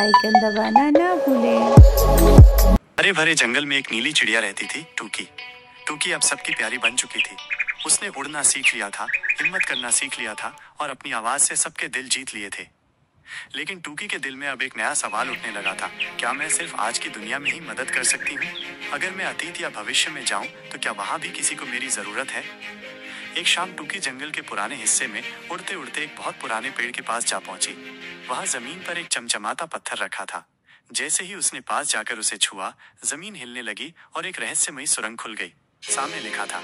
Bell icon दबाना ना भूलें। हरे भरे जंगल में एक नीली चिड़िया रहती थी, टूकी। टूकी अब सबकी प्यारी बन चुकी थी। उसने उड़ना सीख लिया था, हिम्मत करना सीख लिया था और अपनी आवाज से सबके दिल जीत लिए थे। लेकिन टूकी के दिल में अब एक नया सवाल उठने लगा था, क्या मैं सिर्फ आज की दुनिया में ही मदद कर सकती हूँ? अगर मैं अतीत या भविष्य में जाऊं तो क्या वहां भी किसी को मेरी जरूरत है? एक शाम टूकी जंगल के पुराने हिस्से में उड़ते उड़ते एक बहुत पुराने पेड़ के पास जा पहुंची। वहां जमीन पर एक चमचमाता पत्थर रखा था। जैसे ही उसने पास जाकर उसे छुआ, जमीन हिलने लगी और एक रहस्यमयी सुरंग खुल गई। सामने लिखा था,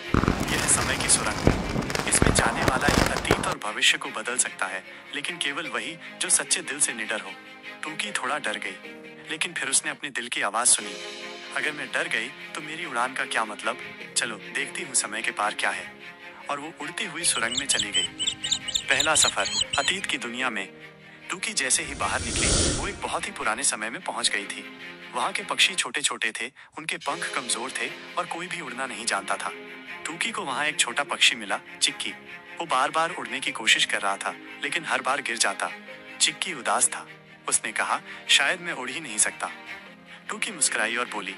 यह समय की सुरंग। इसमें जाने वाला ही अतीत और भविष्य को बदल सकता है, लेकिन केवल वही जो सच्चे दिल से निडर हो। टूकी थोड़ा डर गई, लेकिन फिर उसने अपने दिल की आवाज सुनी। अगर मैं डर गई तो मेरी उड़ान का क्या मतलब? चलो देखती हूँ समय के पार क्या है। और वो उड़ती हुई सुरंग में चली गई। पहला सफर, अतीत की दुनिया में। टूकी जैसे ही बाहर निकली, वो एक बहुत ही पुराने समय में पहुंच गई थी। वहां के पक्षी छोटे छोटे थे, उनके पंख कमजोर थे और कोई भी उड़ना नहीं जानता था। टूकी को वहां एक छोटा पक्षी मिला, चिक्की। वो बार बार उड़ने की कोशिश कर रहा था, लेकिन हर बार गिर जाता। चिक्की उदास था। उसने कहा, शायद मैं उड़ ही नहीं सकता। टूकी मुस्कुराई और बोली,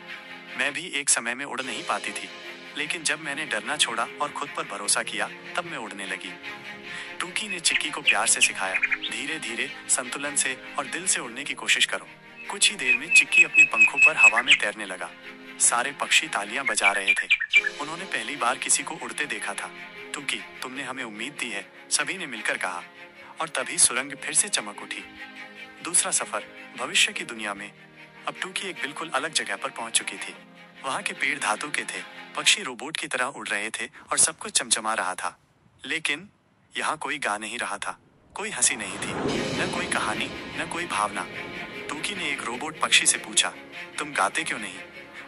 मैं भी एक समय में उड़ नहीं पाती थी, लेकिन जब मैंने डरना छोड़ा और खुद पर भरोसा किया, तब मैं उड़ने लगी। टूकी ने चिक्की को प्यार से सिखाया, धीरे धीरे संतुलन से और दिल से उड़ने की कोशिश करो। कुछ ही देर में चिक्की अपने पंखों पर हवा में तैरने लगा। सारे पक्षी तालियां बजा रहे थे। उन्होंने पहली बार किसी को उड़ते देखा था। टूकी, तुमने हमें उम्मीद दी है, सभी ने मिलकर कहा। और तभी सुरंग फिर से चमक उठी। दूसरा सफर, भविष्य की दुनिया में। अब टूकी एक बिल्कुल अलग जगह पर पहुंच चुकी थी। वहां के पेड़ धातु के थे, पक्षी रोबोट की तरह उड़ रहे थे और सब कुछ चमचमा रहा था। लेकिन यहाँ कोई गा नहीं रहा था, कोई हंसी नहीं थी, न कोई कहानी, न कोई भावना। टूकी ने एक रोबोट पक्षी से पूछा, तुम गाते क्यों नहीं?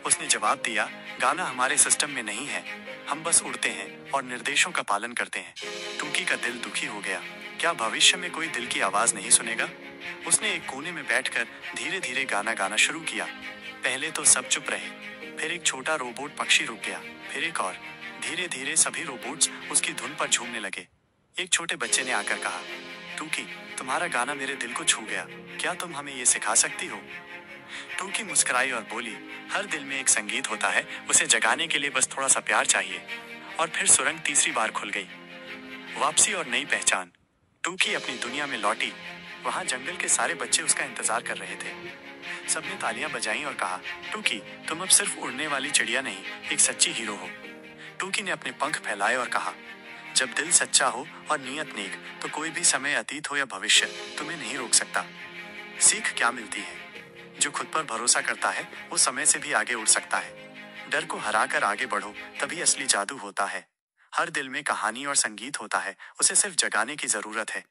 उसने जवाब दिया, गाना हमारे सिस्टम में नहीं है, हम बस उड़ते हैं और निर्देशों का पालन करते हैं। टूकी का दिल दुखी हो गया। क्या भविष्य में कोई दिल की आवाज नहीं सुनेगा? उसने एक कोने में बैठकर धीरे धीरे गाना गाना शुरू किया। पहले तो सब चुप रहे, फिर एक छोटा रोबोट पक्षी रुक गया, फिर एक और। धीरे धीरे सभी रोबोट्स उसकी धुन पर झूमने लगे। एक छोटे बच्चे ने आकर कहा, टूकी, तुम्हारा गाना मेरे दिल को छू गया, क्या तुम हमें ये सिखा सकती हो? टूकी मुस्कुराई और बोली, हर दिल में एक संगीत होता है, उसे जगाने के लिए बस थोड़ा सा प्यार चाहिए। और फिर सुरंग तीसरी बार खुल गई। वापसी और नई पहचान। टूकी अपनी दुनिया में लौटी। वहां जंगल के सारे बच्चे उसका इंतजार कर रहे थे। सबने तालियां बजाईं और कहा, टूकी, तुम अब सिर्फ उड़ने वाली चिड़िया नहीं, एक सच्ची हीरो हो। टूकी ने अपने पंख फैलाए और कहा, जब दिल सच्चा हो और नीयत नेक, तो कोई भी समय अतीत हो या भविष्य तुम्हें नहीं रोक सकता। सीख क्या मिलती है? जो खुद पर भरोसा करता है, वो समय से भी आगे उड़ सकता है। डर को हराकर आगे बढ़ो, तभी असली जादू होता है। हर दिल में कहानी और संगीत होता है, उसे सिर्फ जगाने की जरूरत है।